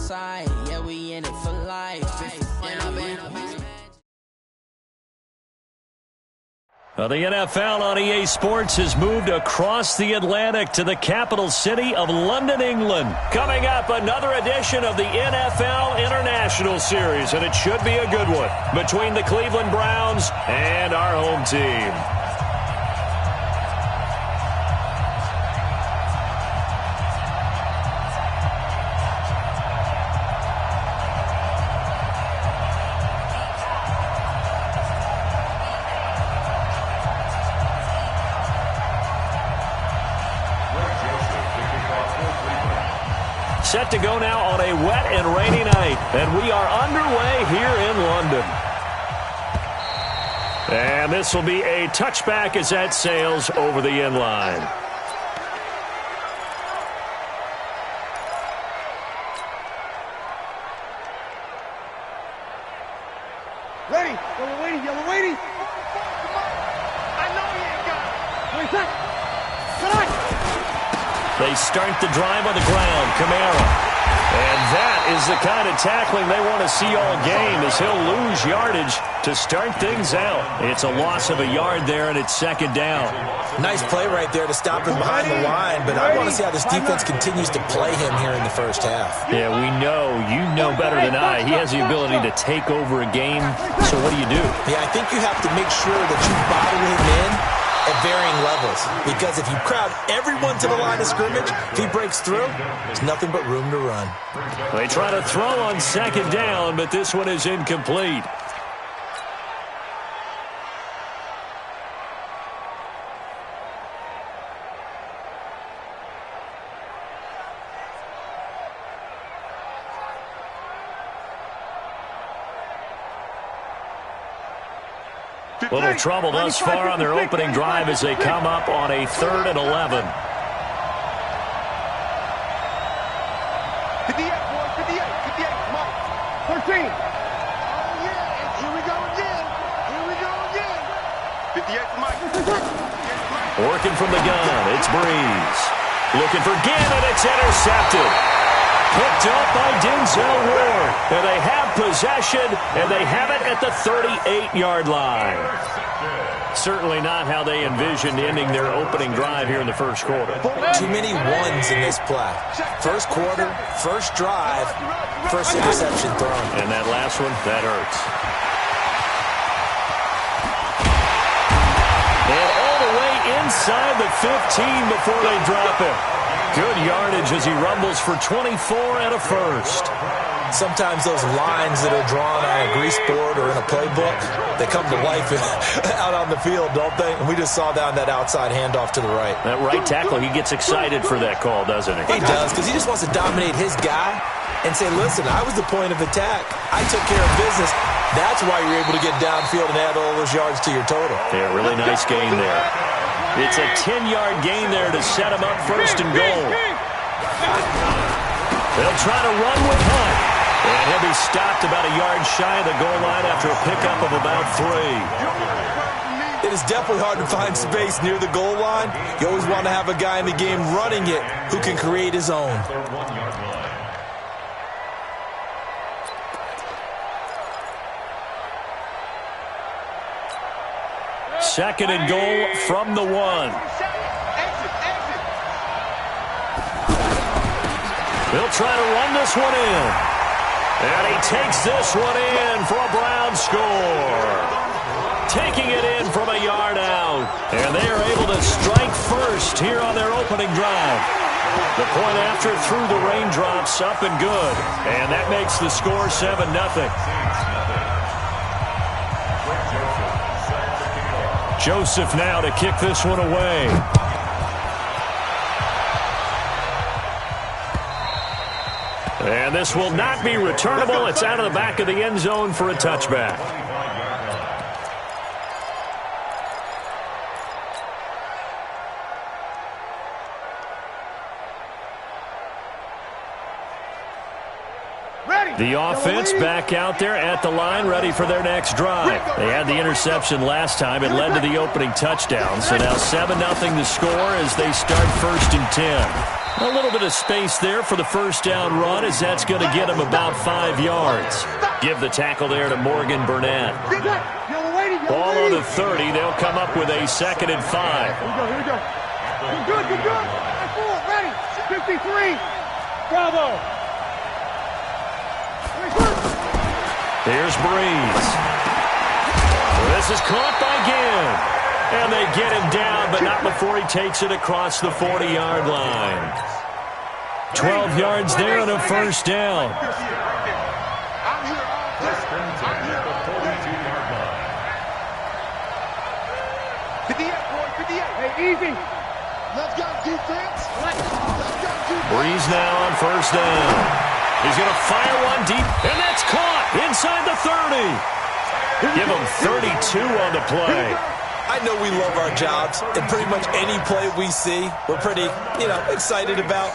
side. Yeah, we in it for life. The NFL on EA Sports has moved across the Atlantic to the capital city of London, England. Coming up, another edition of the NFL International Series, and it should be a good one between the Cleveland Browns and our home team. Set to go now on a wet and rainy night, and we are underway here in London. And this will be a touchback as that sails over the end line. Ready, yellow waiting, yellow waiting. I know he ain't got it. 20 seconds. They start the drive on the ground. Kamara. And that is the kind of tackling they want to see all game, as he'll lose yardage to start things out. It's a loss of a yard there, and it's second down. Nice play right there to stop him behind the line, but I want to see how this defense continues to play him here in the first half. Yeah, we know. You know better than I. He has the ability to take over a game, so what do you do? Yeah, I think you have to make sure that you bottle him in at varying levels, because if you crowd everyone to the line of scrimmage, if he breaks through, there's nothing but room to run. They try to throw on second down, but this one is incomplete. Little trouble thus far on their opening drive as they come up on a 3rd and 11. 58, boys, 58, 58, come on. 13. Oh, yeah, and here we go again. Here we go again. 58 to Mike. Working from the gun, it's Breeze. Looking for Gannon, it's intercepted. Picked up by Denzel Ward. And they have possession, and they have it at the 38-yard line. Certainly not how they envisioned ending their opening drive here in the first quarter. Too many ones in this play. First quarter, first drive, first interception thrown. And that last one, that hurts. And all the way inside the 15 before they drop him. Good yardage as he rumbles for 24 and a first. Sometimes those lines that are drawn on a grease board or in a playbook, they come to life out on the field, don't they? And we just saw down that outside handoff to the right. That right tackle, he gets excited for that call, doesn't he? He does, because he just wants to dominate his guy and say, listen, I was the point of attack. I took care of business. That's why you're able to get downfield and add all those yards to your total. Yeah, really nice gain there. It's a 10-yard gain there to set him up first and goal. They'll try to run with Hunt. And he'll be stopped about a yard shy of the goal line after a pickup of about 3. It is definitely hard to find space near the goal line. You always want to have a guy in the game running it who can create his own. Second and goal from the 1. They'll try to run this one in. And he takes this one in for a Brown score. Taking it in from a yard out. And they are able to strike first here on their opening drive. The point after through the raindrops, up and good. And that makes the score 7-0. Joseph now to kick this one away. And this will not be returnable. It's out of the back of the end zone for a touchback. The offense back out there at the line, ready for their next drive. They had the interception last time. It led to the opening touchdown. So now 7-0 the score as they start 1st and 10. A little bit of space there for the first down run, as that's going to get him about 5 yards. Give the tackle there to Morgan Burnett. Ball on the 30. They'll come up with a 2nd and 5. Here we go. Good. Ready. 53. Bravo. Here's Breeze. This is caught by Ginn. And they get him down, but not before he takes it across the 40-yard line. 12 yards there and a first down. Hey, easy. Let's go, defense. Breeze now on first down. He's going to fire one deep, and that's caught inside the 30. Give him 32 on the play. I know we love our jobs, and pretty much any play we see, we're pretty, excited about.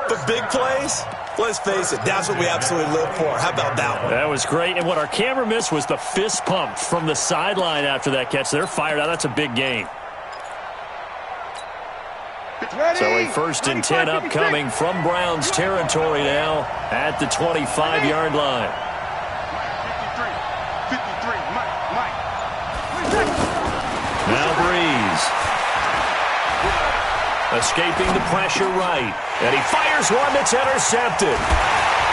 But big plays, let's face it, that's what we absolutely live for. How about that one? That was great, and what our camera missed was the fist pump from the sideline after that catch. They're fired out. That's a big gain. So a 1st and 10 upcoming from Browns territory now at the 25-yard line. 53, Mike. Now Breeze. Escaping the pressure right. And he fires one that's intercepted.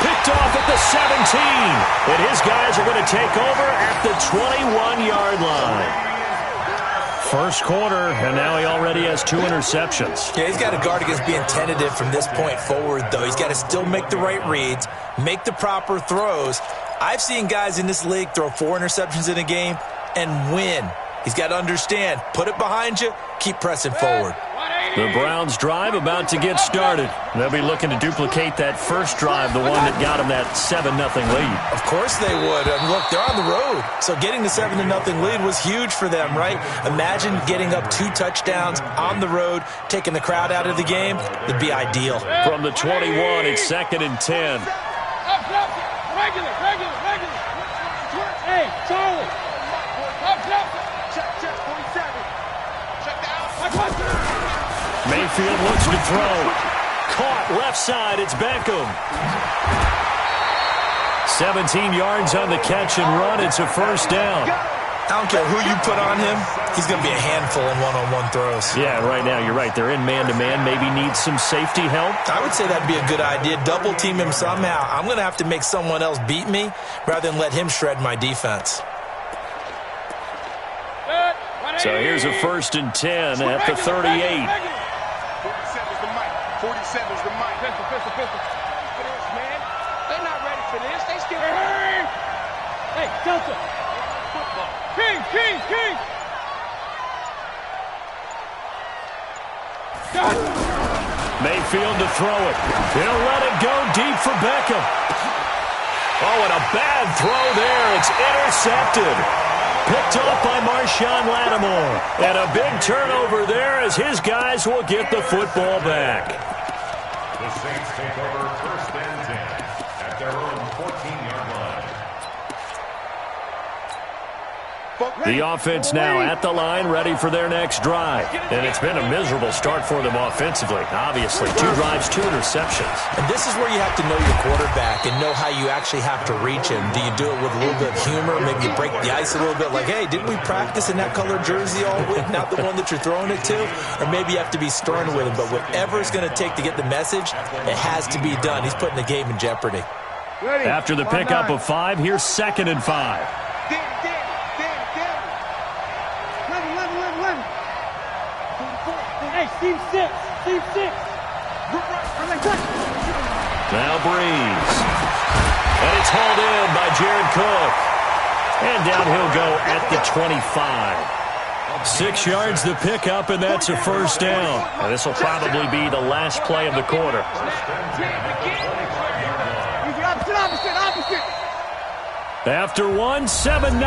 Picked off at the 17. And his guys are going to take over at the 21-yard line. First quarter, and now he already has 2 interceptions. Yeah, he's got to guard against being tentative from this point forward, though. He's got to still make the right reads, make the proper throws. I've seen guys in this league throw 4 interceptions in a game and win. He's got to understand, put it behind you, keep pressing forward. The Browns drive about to get started. They'll be looking to duplicate that first drive, the one that got them that 7-0 lead. Of course they would. Look, they're on the road, so getting the 7-0 lead was huge for them, right? Imagine getting up 2 touchdowns on the road, taking the crowd out of the game. It'd be ideal. From the 21, it's 2nd and 10. Regular. Hey, Charlie. Check, 47. Check down. Mayfield looks to throw. Caught left side. It's Beckham. 17 yards on the catch and run. It's a first down. I don't care who you put on him. He's going to be a handful in one-on-one throws. Yeah, right now, you're right. They're in man-to-man. Maybe needs some safety help. I would say that'd be a good idea. Double team him somehow. I'm going to have to make someone else beat me rather than let him shred my defense. So here's a 1st and 10 at the 38. 47's the mic. 47's the mic. Pistol. Man, they're not ready for this. They still hurt. Hey, Delta. Football. King. Mayfield to throw it. He'll let it go deep for Beckham. Oh, and a bad throw there. It's intercepted. Picked off by Marshawn Lattimore. And a big turnover there as his guys will get the football back. The Saints take over 1st and 10 at their own 14-yard line. The offense now at the line, ready for their next drive. And it's been a miserable start for them offensively. Obviously, 2 drives, 2 interceptions. And this is where you have to know your quarterback and know how you actually have to reach him. Do you do it with a little bit of humor? Maybe you break the ice a little bit like, hey, didn't we practice in that colored jersey all week? Not the one that you're throwing it to? Or maybe you have to be stern with him. But whatever it's going to take to get the message, it has to be done. He's putting the game in jeopardy. After the pickup of 5, here's 2nd and 5. Hey, Steve 6. Now Breeze. And it's hauled in by Jared Cook. And down he'll go at the 25. 6 yards the pickup, and that's a first down. And this will probably be the last play of the quarter. Opposite. After 1, 7-0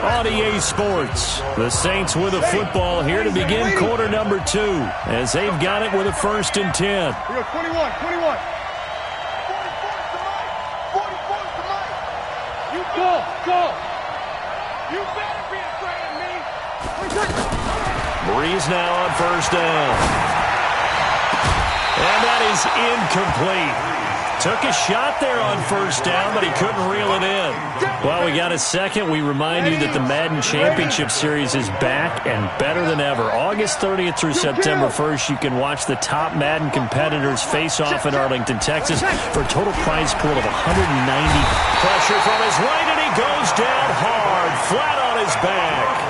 on EA Sports. The Saints with a football here to begin quarter number 2 as they've got it with a 1st and 10. Here we go, 21. 44 to Mike. You go. You better be afraid of me. Breeze now on first down. And that is incomplete. Took a shot there on first down, but he couldn't reel it in. Well, we got a second. We remind you that the Madden Championship Series is back and better than ever. August 30th through September 1st, you can watch the top Madden competitors face off in Arlington, Texas for a total prize pool of $190. Pressure from his right, and he goes down hard, flat on his back.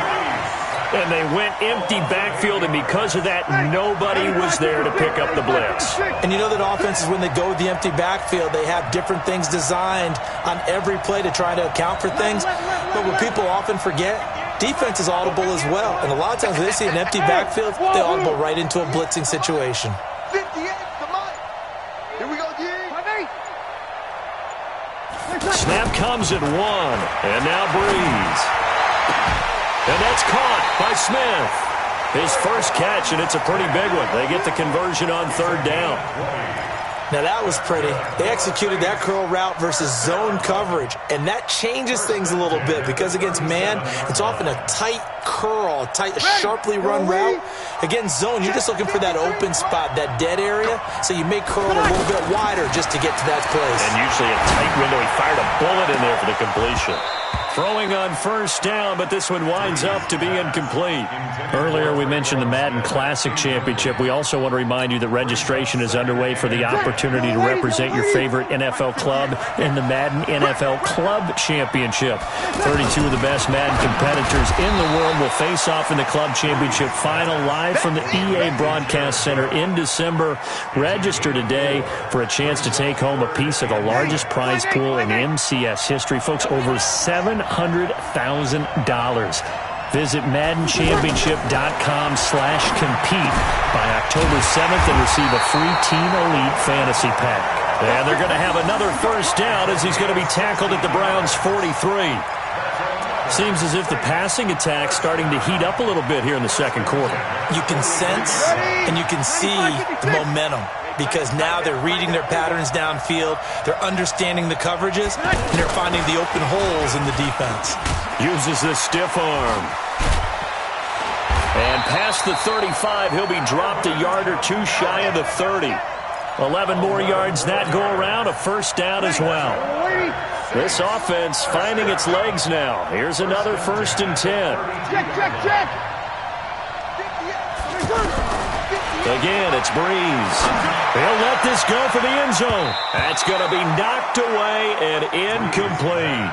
And they went empty backfield, and because of that, nobody was there to pick up the blitz. And you know that offenses, when they go with the empty backfield, they have different things designed on every play to try to account for things. But what people often forget, defense is audible as well. And a lot of times when they see an empty backfield, they audible right into a blitzing situation. 58, come on. Here we go, D. Snap comes at 1, and now Breeze. And that's caught by Smith. His first catch, and it's a pretty big one. They get the conversion on third down. Now, that was pretty. They executed that curl route versus zone coverage, and that changes things a little bit because against man, it's often a tight curl, a sharply run route. Against zone, you're just looking for that open spot, that dead area, so you may curl it a little bit wider just to get to that place. And usually a tight window. He fired a bullet in there for the completion. Throwing on first down, but this one winds up to be incomplete. Earlier, we mentioned the Madden Classic Championship. We also want to remind you that registration is underway for the opportunity to represent your favorite NFL club in the Madden NFL Club Championship. 32 of the best Madden competitors in the world will face off in the Club Championship final live from the EA Broadcast Center in December. Register today for a chance to take home a piece of the largest prize pool in MCS history. Folks, over $700,000. Visit MaddenChampionship.com/compete by October 7th and receive a free Team Elite Fantasy Pack. And they're going to have another first down as he's going to be tackled at the Browns' 43. Seems as if the passing attack's starting to heat up a little bit here in the second quarter. You can sense and you can see the momentum, because now they're reading their patterns downfield, they're understanding the coverages, and they're finding the open holes in the defense. Uses the stiff arm. And past the 35, he'll be dropped a yard or two shy of the 30. 11 more yards that go around, a first down as well. This offense finding its legs now. Here's another 1st and 10. Check. Again, it's Breeze. He'll let this go for the end zone. That's going to be knocked away and incomplete.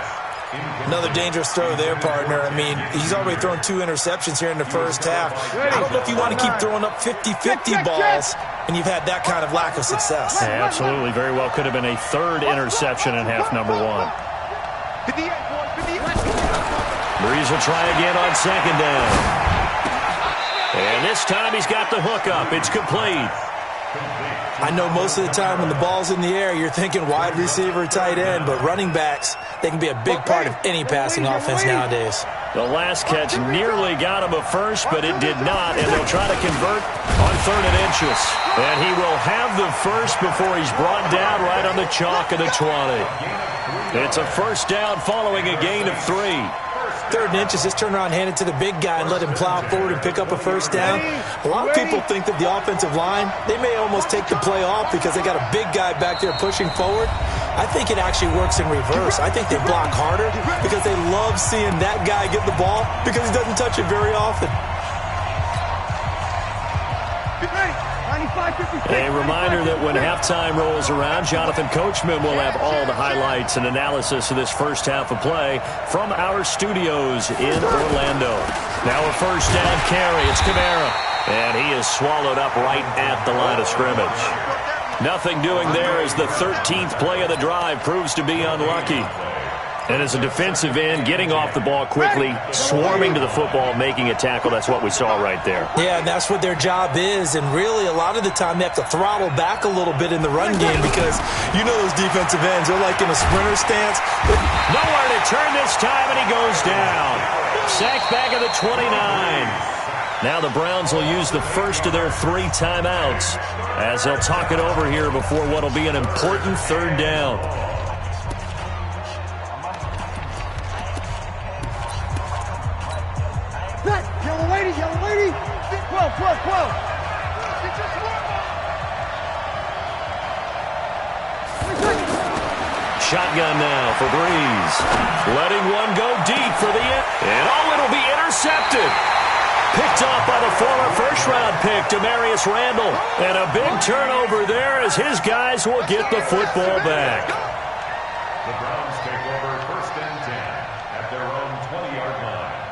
Another dangerous throw there, partner. I mean, he's already thrown 2 interceptions here in the first half. I don't know if you want to keep throwing up 50-50 balls when you've had that kind of lack of success. Yeah, absolutely. Very well could have been a 3rd interception in half number 1. Breeze will try again on 2nd down. And this time he's got the hook up. It's complete. I know most of the time when the ball's in the air, you're thinking wide receiver, tight end, but running backs, they can be a big part of any passing offense nowadays. The last catch nearly got him a first, but it did not, and they'll try to convert on 3rd and inches. And he will have the first before he's brought down right on the chalk of the 20. It's a first down following a gain of 3. 3rd and inches, just turn around, hand it to the big guy, and let him plow forward and pick up a first down. A lot of people think that the offensive line, they may almost take the play off because they got a big guy back there pushing forward. I think it actually works in reverse. I think they block harder because they love seeing that guy get the ball because he doesn't touch it very often. A reminder that when halftime rolls around, Jonathan Coachman will have all the highlights and analysis of this first half of play from our studios in Orlando. Now a first down carry. It's Kamara. And he is swallowed up right at the line of scrimmage. Nothing doing there as the 13th play of the drive proves to be unlucky. And as a defensive end, getting off the ball quickly, swarming to the football, making a tackle, that's what we saw right there. Yeah, and that's what their job is. And really, a lot of the time, they have to throttle back a little bit in the run game because you know those defensive ends, they're like in a sprinter stance. But nowhere to turn this time, and he goes down. Sacked back at the 29. Now the Browns will use the first of their 3 timeouts as they'll talk it over here before what will be an important 3rd down. Yellow lady. 12. shotgun now for Breeze. Letting one go deep for the end. And it'll be intercepted. Picked off by the former first-round pick, Demarius Randall. And a big turnover there as his guys will get the football back. The Browns take over 1st and 10 at their own 20-yard line.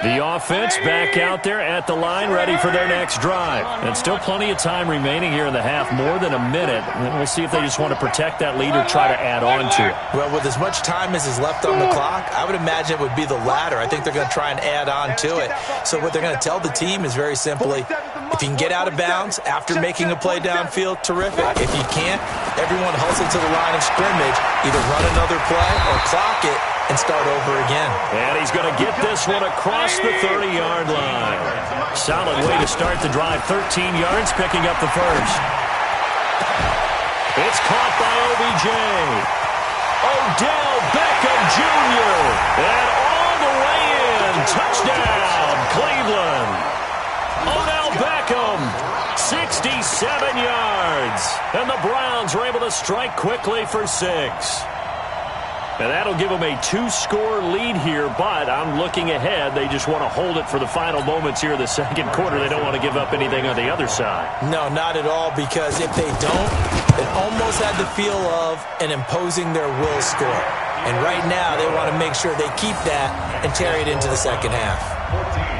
The offense back out there at the line, ready for their next drive. And still plenty of time remaining here in the half, more than a minute. And we'll see if they just want to protect that lead or try to add on to it. Well, with as much time as is left on the clock, I would imagine it would be the latter. I think they're going to try and add on to it. So what they're going to tell the team is very simply, if you can get out of bounds after making a play downfield, terrific. If you can't, everyone hustle to the line of scrimmage, either run another play or clock it and start over again. And he's going to get this one across the 30-yard line. Solid way to start the drive. 13 yards, picking up the first. It's caught by OBJ. Odell Beckham Jr. And all the way in. Touchdown, Cleveland. Odell Beckham, 67 yards. And the Browns are able to strike quickly for 6. And that'll give them a 2-score lead here, but I'm looking ahead. They just want to hold it for the final moments here in the second quarter. They don't want to give up anything on the other side. No, not at all, because if they don't, it almost had the feel of an imposing their will score. And right now, they want to make sure they keep that and carry it into the second half.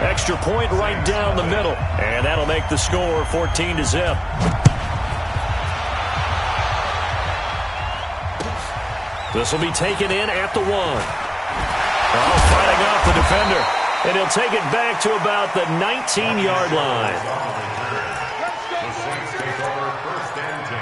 Extra point right down the middle, and that'll make the score 14-0. This will be taken in at the 1. Fighting off the defender. And he'll take it back to about the 19-yard line. The Saints take over 1st and 10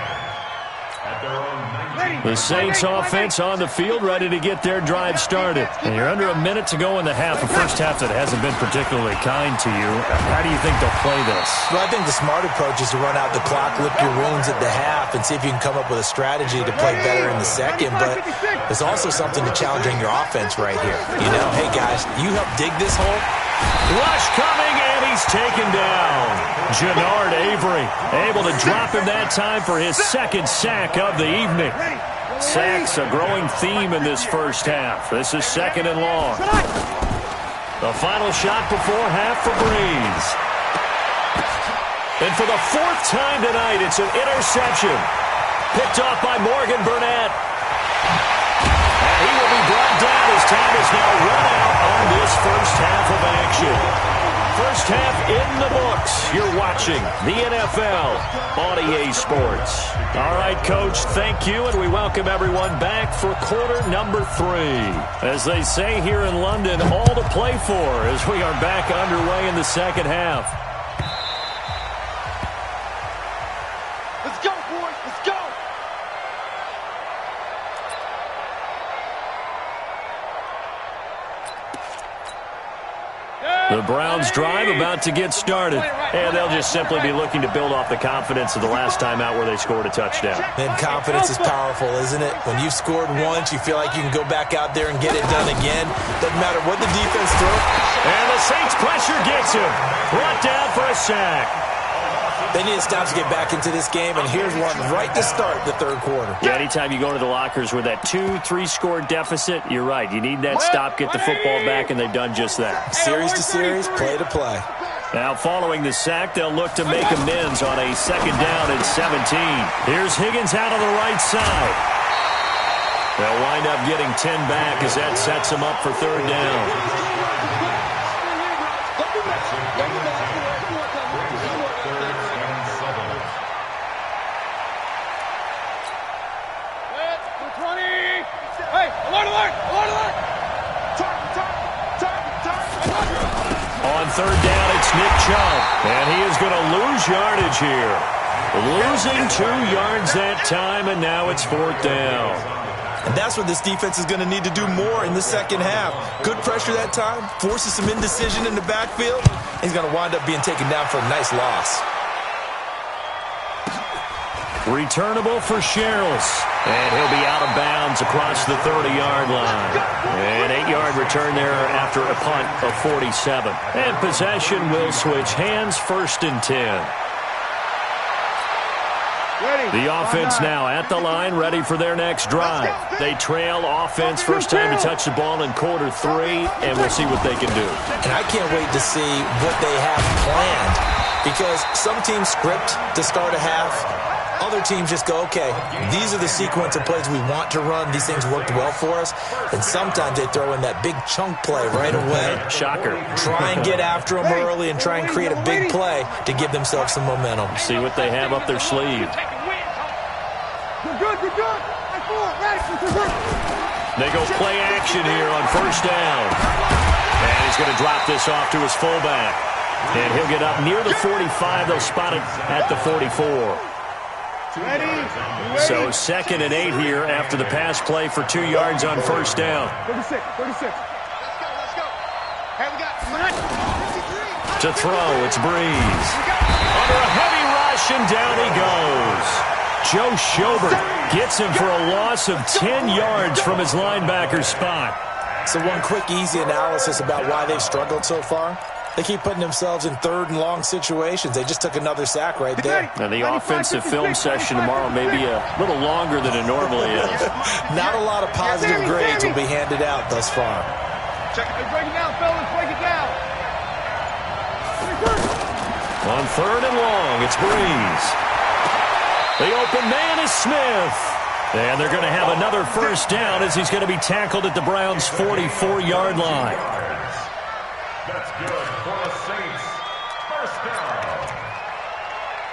at their own 19. The Saints offense on the field, ready to get their drive started. And you're under a minute to go in the half, a first half that hasn't been particularly kind to you. How do you think they'll play this? Well, I think the smart approach is to run out the clock, lick your wounds at the half, and see if you can come up with a strategy to play better in the second. But there's also something to challenging your offense right here. You know, hey, guys, you help dig this hole. Rush coming, and he's taken down. Jannard Avery able to drop him that time for his second sack of the evening. Sacks a growing theme in this first half. This is 2nd and long. The final shot before half for Breeze. And for the 4th time tonight, it's an interception. Picked off by Morgan Burnett. And he will be brought down as time is now run out on this first half of action. First half in the books. You're watching the NFL on EA Sports. All right, Coach, thank you, and we welcome everyone back for quarter number 3. As they say here in London, all to play for as we are back underway in the second half. Let's go, boys. Let's go. The Browns drive about to get started, and they'll just simply be looking to build off the confidence of the last time out where they scored a touchdown. And confidence is powerful, isn't it? When you've scored once, you feel like you can go back out there and get it done again. Doesn't matter what the defense throws. And the Saints pressure gets him. Brought down for a sack. They need to stop to get back into this game, and here's one right to start the third quarter. Yeah, anytime you go to the lockers with that 2-3-score deficit, you're right. You need that stop, get the football back, and they've done just that. Series to series, play to play. Now, following the sack, they'll look to make amends on a 2nd down and 17. Here's Higgins out on the right side. They'll wind up getting 10 back as that sets them up for 3rd down. On 3rd down, it's Nick Chubb, and he is going to lose yardage here. Losing 2 yards that time, and now it's 4th down. And that's what this defense is going to need to do more in the second half. Good pressure that time, forces some indecision in the backfield. He's going to wind up being taken down for a nice loss. Returnable for Sherrills. And he'll be out of bounds across the 30-yard line. An 8-yard return there after a punt of 47. And possession will switch hands, 1st and 10. The offense now at the line, ready for their next drive. They trail offense, first time to touch the ball in quarter 3, and we'll see what they can do. And I can't wait to see what they have planned, because some teams script to start a half. Other teams just go, okay, these are the sequence of plays we want to run. These things worked well for us. And sometimes they throw in that big chunk play right away. Shocker. Try and get after them early and try and create a big play to give themselves some momentum. See what they have up their sleeve. They go play action here on 1st down. And he's going to drop this off to his fullback. And he'll get up near the 45. They'll spot it at the 44. So 2nd and 8 here after the pass play for 2 yards on 1st down. 36. Let's go. Hey, we got to throw, it's Breeze. Under a heavy rush, and down he goes. Joe Schobert gets him for a loss of 10 yards from his linebacker spot. So one quick, easy analysis about why they've struggled so far. They keep putting themselves in 3rd and long situations. They just took another sack right there. Now, the offensive film session tomorrow may be a little longer than it normally is. Not a lot of positive grades will be handed out thus far. Check it. Break it down, fellas. Break it down. On 3rd and long, it's Breeze. The open man is Smith. And they're going to have another 1st down as he's going to be tackled at the Browns' 44-yard line. That's good for the Saints. 1st down.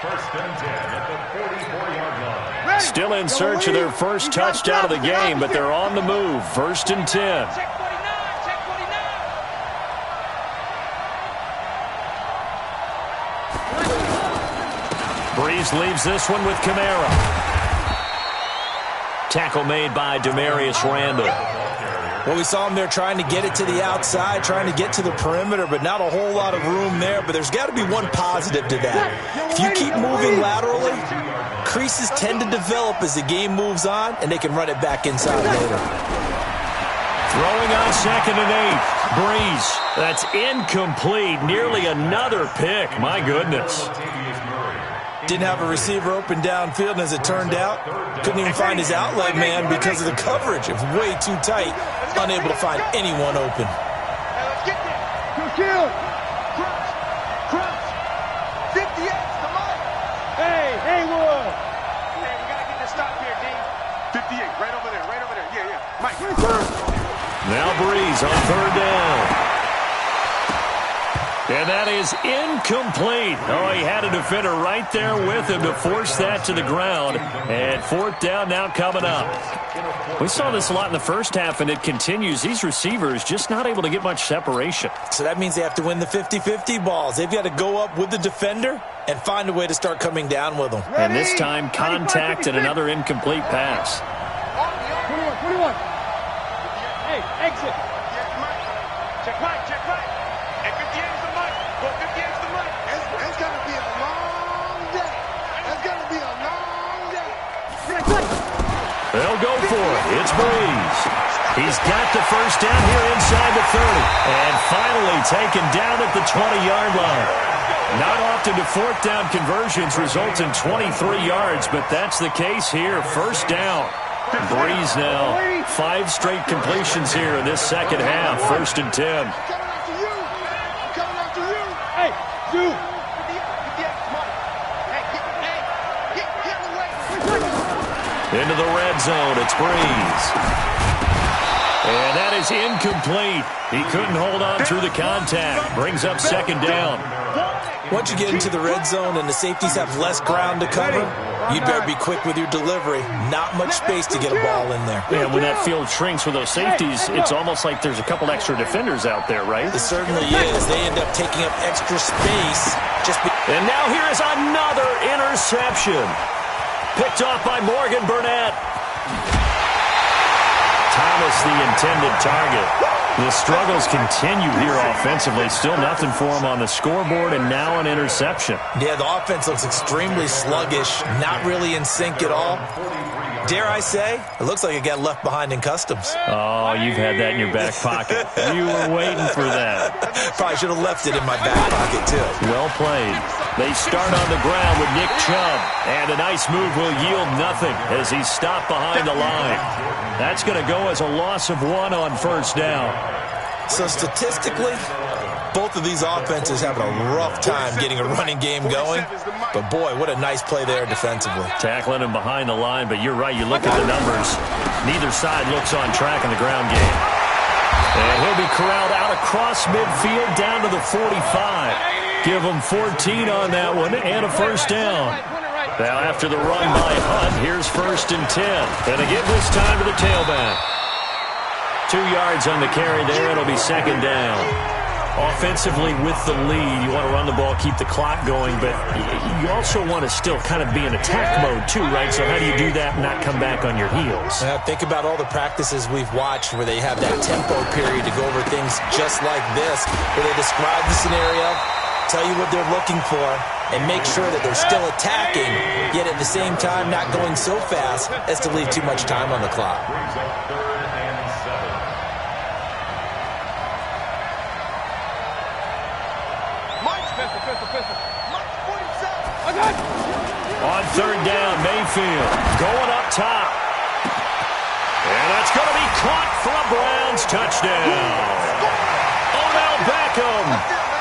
1st and 10 at the 44-yard line. Still in search of their first touchdown of the game, but they're on the move. 1st and 10. Breeze leaves this one with Kamara. Tackle made by Demarius Randall. Well, we saw him there trying to get it to the outside, trying to get to the perimeter, but not a whole lot of room there. But there's got to be one positive to that. If you keep moving laterally, creases tend to develop as the game moves on, and they can run it back inside later. Throwing on 2nd and 8. Breeze. That's incomplete. Nearly another pick. My goodness. Didn't have a receiver open downfield, and as it turned out, couldn't even find his outlet man because of the coverage. It was way too tight, unable to find anyone open. Let's get there. Good kill. Crunch. 58, come on. Hey, Haywood. Hey, we got to get this stop here, D. 58, right over there. Yeah. Mike. Now Breeze on 3rd down. And that is incomplete. Oh, he had a defender right there with him to force that to the ground. And 4th down now coming up. We saw this a lot in the first half, and it continues. These receivers just not able to get much separation. So that means they have to win the 50-50 balls. They've got to go up with the defender and find a way to start coming down with them. And this time, contact and another incomplete pass. 21. Hey, exit. Check right. And 58's the mic. Go 58's the mic. It's going to be a long day. They'll go for it. It's Breeze. He's got the 1st down here inside the 30. And finally taken down at the 20-yard line. Not often do 4th down conversions result in 23 yards, but that's the case here. 1st down. Breeze now. 5 straight completions here in this 2nd half. 1st and 10. Hey, dude. Into the red zone, it's Breeze. And that is incomplete. He couldn't hold on through the contact. Brings up 2nd down. Once you get into the red zone and the safeties have less ground to cover, you'd better be quick with your delivery. Not much space to get a ball in there. And when that field shrinks with those safeties, it's almost like there's a couple extra defenders out there, right? It certainly is. They end up taking up extra space. And now here is another interception. Picked off by Morgan Burnett. Thomas, the intended target. The struggles continue here offensively. Still nothing for them on the scoreboard, and now an interception. Yeah, the offense looks extremely sluggish, not really in sync at all. Dare I say, it looks like it got left behind in customs. Oh, you've had that in your back pocket. You were waiting for that. Probably should have left it in my back pocket, too. Well played. They start on the ground with Nick Chubb, and a nice move will yield nothing as he's stopped behind the line. That's going to go as a loss of 1 on first down. So statistically, both of these offenses having a rough time getting a running game going. But, boy, what a nice play there defensively. Tackling him behind the line, but you're right. You look at the numbers. Neither side looks on track in the ground game. And he'll be corralled out across midfield down to the 45. Give him 14 on that one and a first down. Now after the run by Hunt, here's 1st and 10. And again this time to the tailback. 2 yards on the carry there. It'll be 2nd down. Offensively with the lead, you want to run the ball, keep the clock going, but you also want to still kind of be in attack mode too, right? So how do you do that and not come back on your heels? Think about all the practices we've watched where they have that tempo period to go over things just like this, where they describe the scenario, tell you what they're looking for, and make sure that they're still attacking, yet at the same time not going so fast as to leave too much time on the clock. On 3rd down, Mayfield going up top. And that's going to be caught for a Browns touchdown. Odell Beckham,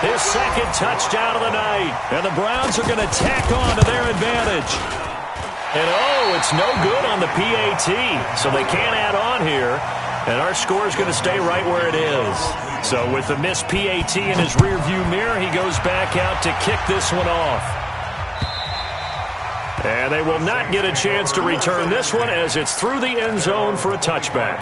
his 2nd touchdown of the night. And the Browns are going to tack on to their advantage. And it's no good on the PAT, so they can't add on here. And our score is going to stay right where it is. So with the missed PAT in his rearview mirror, he goes back out to kick this one off. And they will not get a chance to return this one as it's through the end zone for a touchback.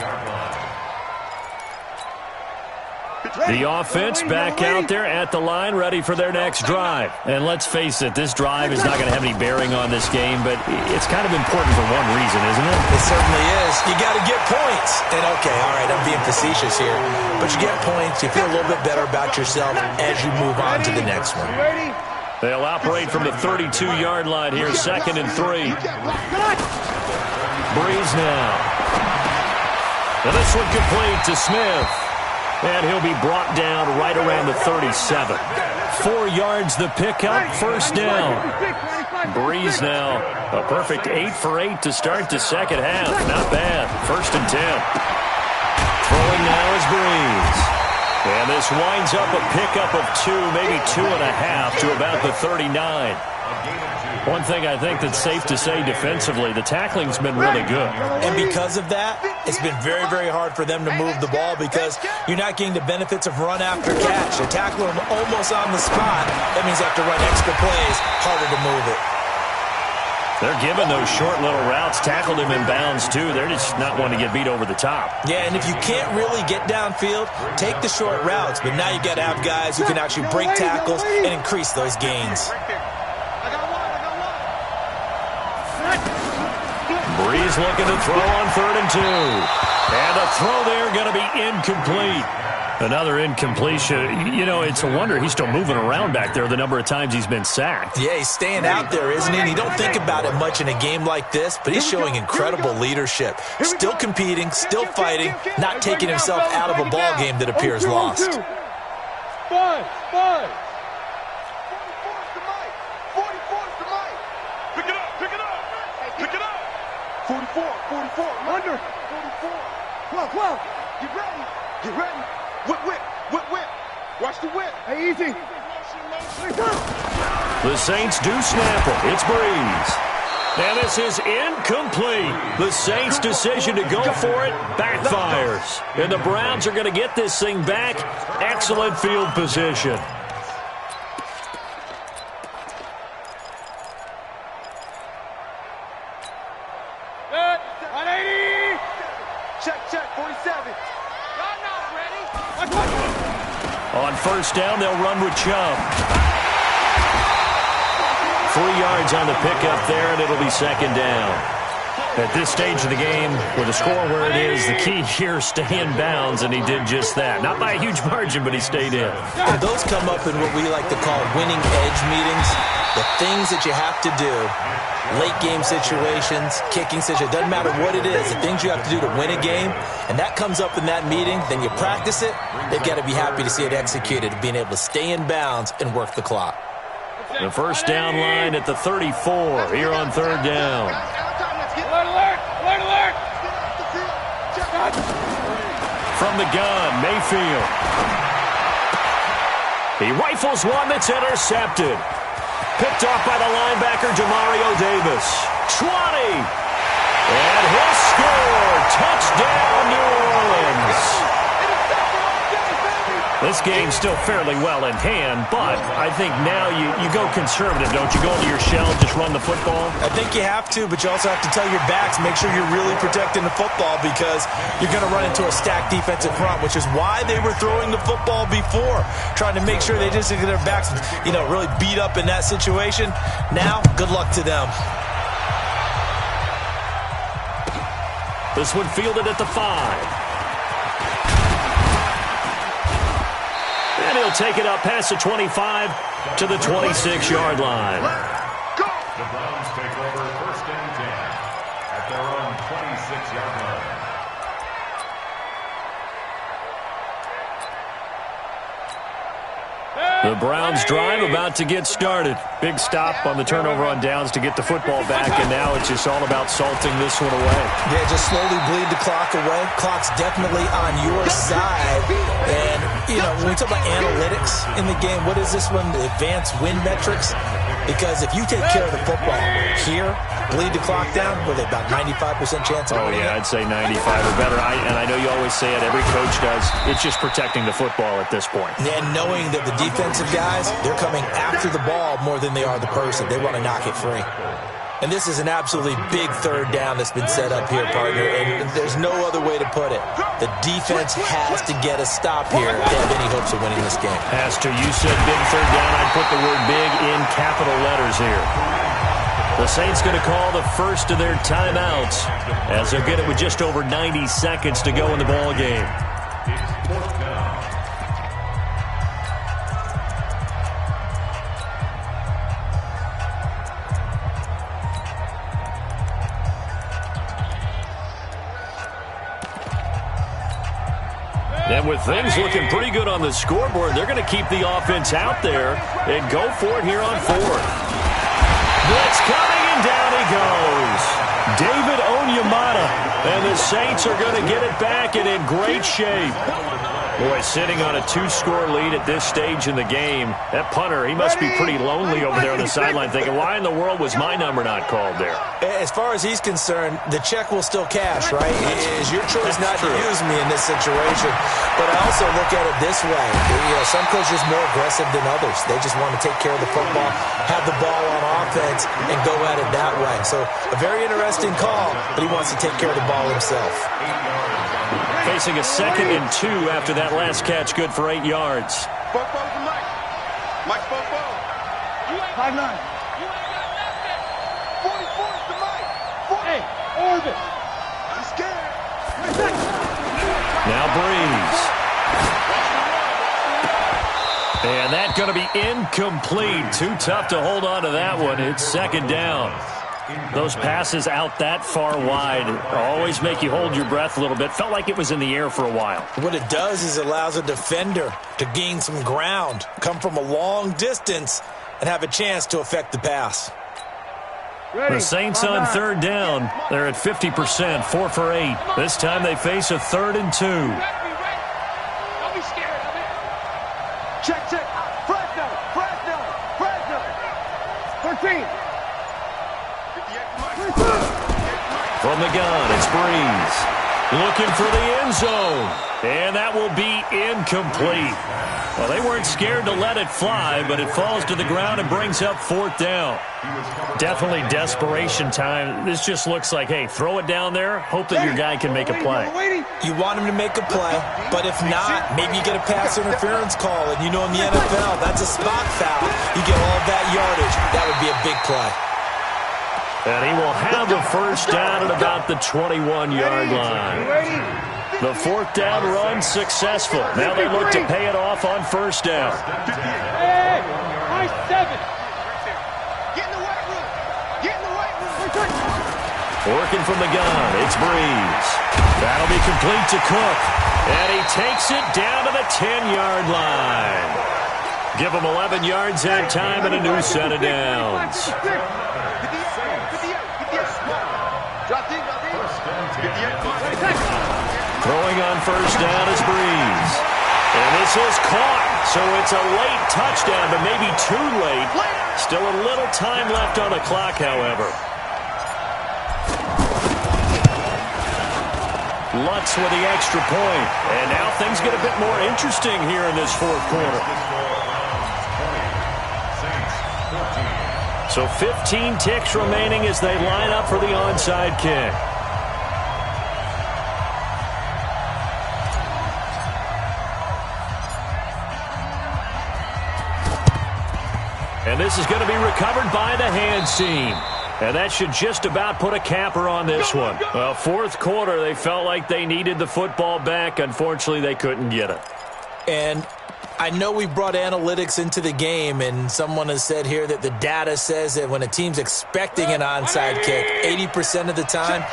The offense back out there at the line, ready for their next drive. And let's face it, this drive is not going to have any bearing on this game, but it's kind of important for one reason, isn't it? It certainly is. You got to get points. And, okay, all right, I'm being facetious here. But you get points, you feel a little bit better about yourself as you move on to the next one. They'll operate from the 32-yard line here, 2nd and 3. Breeze now. And this one complete to Smith. And he'll be brought down right around the 37. 4 yards the pickup, 1st down. Breeze now, a perfect 8 for 8 to start the 2nd half. Not bad. 1st and 10. Throwing now is Breeze. And this winds up a pickup of 2, maybe 2.5 to about the 39. One thing I think that's safe to say defensively, the tackling's been really good. And because of that, it's been very, very hard for them to move the ball because you're not getting the benefits of run after catch. They tackle them almost on the spot. That means they have to run extra plays, harder to move it. They're giving those short little routes, tackled him in bounds too. They're just not wanting to get beat over the top. Yeah, and if you can't really get downfield, take the short routes. But now you got to have guys who can actually break tackles and increase those gains. Breeze looking to throw on 3rd and 2. And the throw there going to be incomplete. Another incompletion. You know, it's a wonder he's still moving around back there the number of times he's been sacked. Yeah, he's staying out there, isn't he? And you don't think about it much in a game like this, but he's showing incredible leadership. Still competing, still fighting, not taking himself out of a ball game that appears lost. 5. Pick it up. 44, under. 44. 12. Get ready. Whip. Watch the whip. Hey, easy. The Saints do snap it. It's Breeze. And this is incomplete. The Saints' decision to go for it backfires. And the Browns are going to get this thing back. Excellent field position. Check, 47. On 1st down, they'll run with Chubb. 3 yards on the pickup there, and it'll be 2nd down. At this stage of the game, with the score where it is, the key here is stay in bounds, and he did just that. Not by a huge margin, but he stayed in. And those come up in what we like to call winning edge meetings. The things that you have to do, late game situations, kicking situations, doesn't matter what it is, the things you have to do to win a game, and that comes up in that meeting, then you practice it, they've got to be happy to see it executed, being able to stay in bounds and work the clock. The first down line at the 34 here on third down. Alert! From the gun, Mayfield. He rifles one that's intercepted. Picked off by the linebacker, Demario Davis. 20. And he'll score. Touchdown, New Orleans. This game's still fairly well in hand, but I think now you go conservative, don't you? Go into your shell, just run the football? I think you have to, but you also have to tell your backs, make sure you're really protecting the football because you're going to run into a stacked defensive front, which is why they were throwing the football before, trying to make sure they just get their backs, really beat up in that situation. Now, good luck to them. This one fielded at the 5. And he'll take it up past the 25 to the 26-yard line. The Browns take over first and 10 at their own 26-yard line. The Browns drive about to get started. Big stop on the turnover on downs to get the football back, and now it's just all about salting this one away. Yeah, just slowly bleed the clock away. Clock's definitely on your side. And, when we talk about analytics in the game, what is this one? The advanced win metrics? Because if you take care of the football here, bleed the clock down, with about 95% chance of winning. Oh, yeah, I'd say 95 or better. And I know you always say it, every coach does. It's just protecting the football at this point. And knowing that the defensive guys, they're coming after the ball more than they are the person. They want to knock it free. And this is an absolutely big third down that's been set up here, partner, and there's no other way to put it. The defense has to get a stop here if they have any hopes of winning this game. Pastor, you said big third down. I'd put the word big in capital letters here. The Saints going to call the first of their timeouts as they'll get it with just over 90 seconds to go in the ball game. And with things looking pretty good on the scoreboard, they're going to keep the offense out there and go for it here on fourth. Blitz coming, and down he goes. David Onyemata, and the Saints are going to get it back and in great shape. Boy, sitting on a 2-score lead at this stage in the game, that punter, he must be pretty lonely over there on the sideline thinking, why in the world was my number not called there? As far as he's concerned, the check will still cash, right? It is your choice not to use me in this situation. But I also look at it this way. Some coaches are more aggressive than others. They just want to take care of the football, have the ball on offense, and go at it that way. So a very interesting call, but he wants to take care of the ball himself. Facing a 2nd and 2 after that last catch, good for 8 yards. Bofo's the Mike. Mike Bofo. 5'9". 44's the Mike. Hey, Orbit. I'm scared. Now Breeze. And that's going to be incomplete. Too tough to hold on to that one. It's 2nd down. Those passes out that far wide always make you hold your breath a little bit. Felt like it was in the air for a while. What it does is it allows a defender to gain some ground, come from a long distance, and have a chance to affect the pass. The Saints on third down. They're at 50%, 4 for 8. This time they face a 3rd and 2. Don't be scared of it. Check. Fresno. 13. From the gun, it's Breeze. Looking for the end zone. And that will be incomplete. Well, they weren't scared to let it fly, but it falls to the ground and brings up 4th down. Definitely desperation time. This just looks like, hey, throw it down there, hope that your guy can make a play. You want him to make a play, but if not, maybe you get a pass interference call, and in the NFL, that's a spot foul. You get all that yardage. That would be a big play. And he will have the first down at about the 21-yard line. The fourth down run successful. Now they look to pay it off on first down. Hey, nice 7. Get in the weight room. Get in the weight room. Working from the gun, it's Breeze. That'll be complete to Cook. And he takes it down to the 10-yard line. Give him 11 yards that time and a new set of downs. Throwing on first down is Breeze. And this is caught. So it's a late touchdown, but maybe too late. Still a little time left on the clock, however. Lutz with the extra point. And now things get a bit more interesting here in this fourth quarter. So 15 ticks remaining as they line up for the onside kick. And this is going to be recovered by the hands team. And that should just about put a capper on this one. Well, fourth quarter, they felt like they needed the football back. Unfortunately, they couldn't get it. And I know we brought analytics into the game, and someone has said here that the data says that when a team's expecting an onside kick, 80% of the time,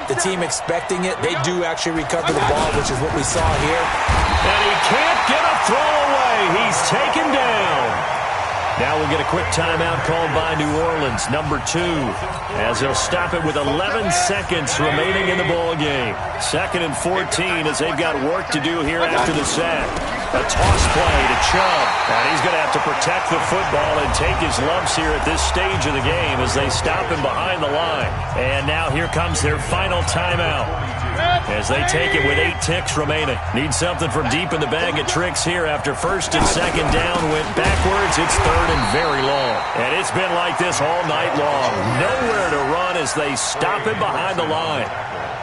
the team expecting it, they do actually recover the ball, which is what we saw here. And he can't get a throw away. He's taken down. Now we'll get a quick timeout called by New Orleans, number 2, as they'll stop it with 11 seconds remaining in the ball game. 2nd and 14 as they've got work to do here after the sack. A toss play to Chubb, and he's going to have to protect the football and take his lumps here at this stage of the game as they stop him behind the line. And now here comes their final timeout as they take it with 8 ticks remaining. Need something from deep in the bag of tricks here after first and second down went backwards. It's third and very long. And it's been like this all night long. Nowhere to run as they stop him behind the line.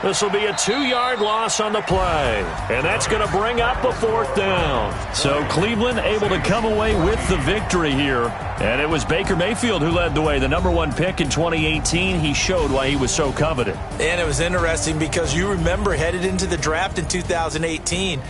This will be a 2-yard loss on the play. And that's going to bring up a fourth down. So Cleveland able to come away with the victory here. And it was Baker Mayfield who led the way. The number 1 pick in 2018. He showed why he was so coveted. And it was interesting because you remember headed into the draft in 2018,